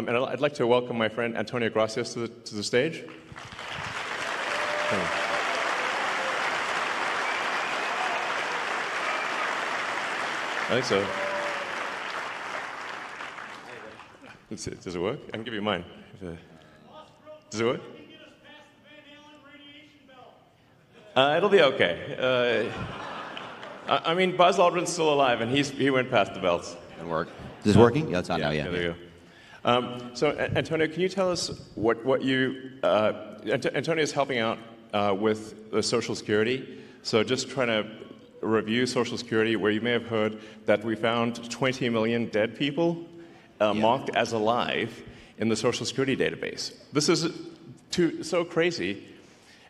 And I'd like to welcome my friend Antonio Gracias to the stage. I think so. Does it work? I can give you mine. Does it work? It'll be okay. I mean, Buzz Aldrin's still alive, and he went past the belts. It'll work. Is this working? Yeah, it's on now, yeah. There we go. So, Antonio, can you tell us what you... Antonio is helping out with the Social Security. So just trying to review Social Security, where you may have heard that we found 20 million dead people marked as alive in the Social Security database. This is so crazy.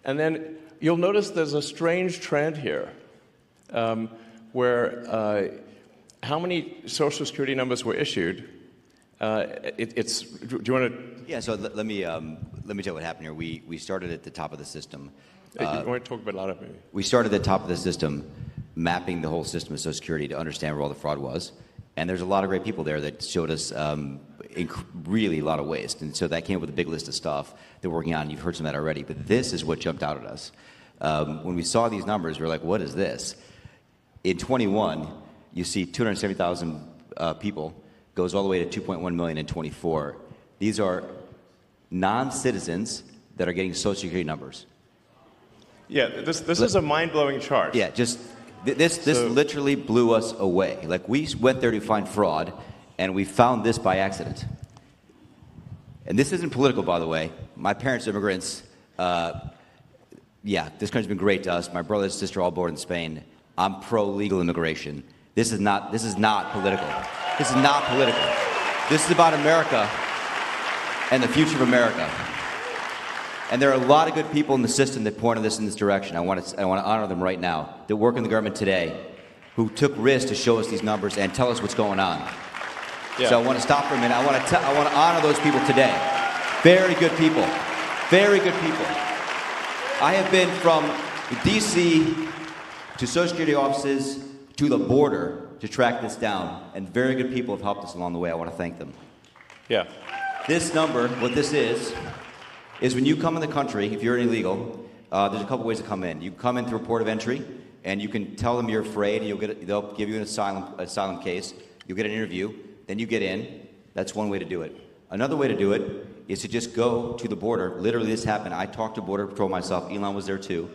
And then you'll notice there's a strange trend here, where how many Social Security numbers were issued. Do you want to? Yeah. So let me tell you what happened here. We started at the top of the system. You want to talk a bit louder, maybe? We started at the top of the system, mapping the whole system of Social Security to understand where all the fraud was. And there's a lot of great people there that showed us really a lot of waste. And so that came up with a big list of stuff they're working on. You've heard some of that already. But this is what jumped out at us. When we saw these numbers, we were like, what is this? In 21, you see 270,000 people, goes all the way to 2.1 million in 24. These are non-citizens that are getting Social Security numbers. Yeah, this is a mind-blowing chart. Yeah, just this literally blew us away. Like, we went there to find fraud, and we found this by accident. And this isn't political, by the way. My parents are immigrants. Yeah, this country's been great to us. My brother and sister all born in Spain. I'm pro-legal immigration. This is not political. This is not political. This is about America and the future of America. And there are a lot of good people in the system that pointed us in this direction. I want to honor them right now, that work in the government today, who took risks to show us these numbers and tell us what's going on. Yeah. So I want to stop for a minute. I want to honor those people today. Very good people. Very good people. I have been from D.C. to Social Security offices to the border to track this down, and very good people have helped us along the way. I want to thank them. Yeah. This number, what this is when you come in the country, if you're illegal, there's a couple ways to come in. You come in through a port of entry, and you can tell them you're afraid, and they'll give you an asylum case. You'll get an interview, then you get in. That's one way to do it. Another way to do it is to just go to the border. Literally, this happened. I talked to Border Patrol myself. Elon was there too.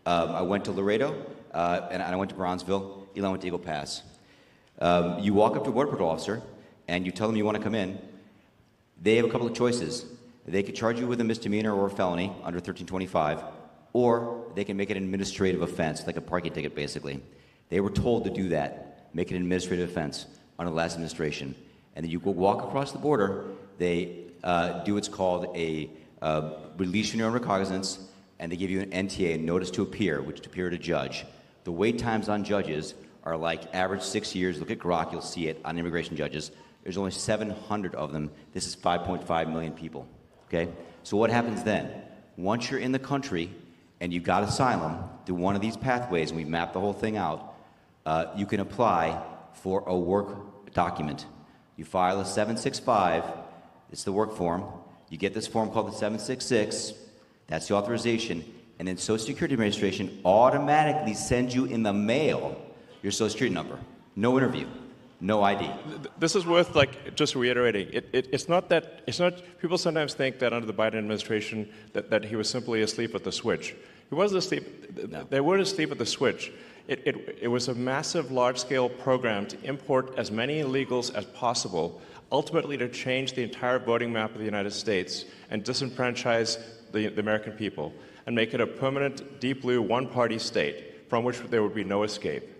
I went to Laredo, and I went to Bronzeville. Elon went to Eagle Pass. You walk up to a Border Patrol officer, and you tell them you want to come in. They have a couple of choices. They could charge you with a misdemeanor or a felony under 1325, or they can make it an administrative offense, like a parking ticket, basically. They were told to do that, make it an administrative offense under the last administration. And then you go walk across the border. They do what's called a release from your own recognizance, and they give you an NTA, notice to appear, which is to appear to judge. The wait times on judges are like average 6 years. Look at Gov't, you'll see it on immigration judges. There's only 700 of them. This is 5.5 million people. Okay? So what happens then? Once you're in the country and you got asylum through one of these pathways, and we map the whole thing out, you can apply for a work document. You file a 765. It's the work form. You get this form called the 766. That's the authorization. And then Social Security Administration automatically sends you in the mail your Social Security number. No interview. No ID. This is worth just reiterating. It's not people sometimes think that under the Biden administration that he was simply asleep at the switch. He wasn't asleep. No. They weren't asleep at the switch. It was a massive, large-scale program to import as many illegals as possible, ultimately to change the entire voting map of the United States and disenfranchise the American people and make it a permanent, deep blue, one-party state from which there would be no escape.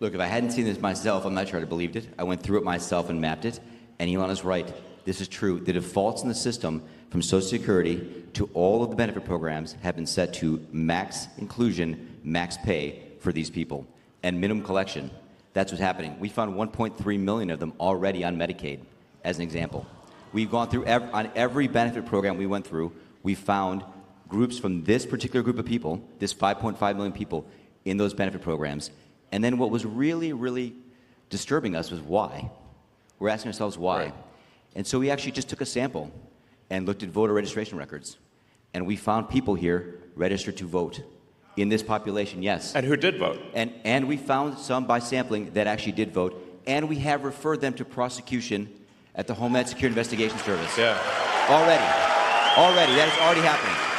Look, if I hadn't seen this myself, I'm not sure I'd have believed it. I went through it myself and mapped it, and Elon is right. This is true. The defaults in the system from Social Security to all of the benefit programs have been set to max inclusion, max pay for these people, and minimum collection. That's what's happening. We found 1.3 million of them already on Medicaid, as an example. We've gone through, on every benefit program we went through, we found groups from this particular group of people, this 5.5 million people, in those benefit programs. And then what was really, really disturbing us was why. We're asking ourselves why. Right. And so we actually just took a sample and looked at voter registration records. And we found people here registered to vote in this population, yes. And who did vote? And we found some by sampling that actually did vote. And we have referred them to prosecution at the Homeland Security Investigation Service. Yeah. Already. That is already happening.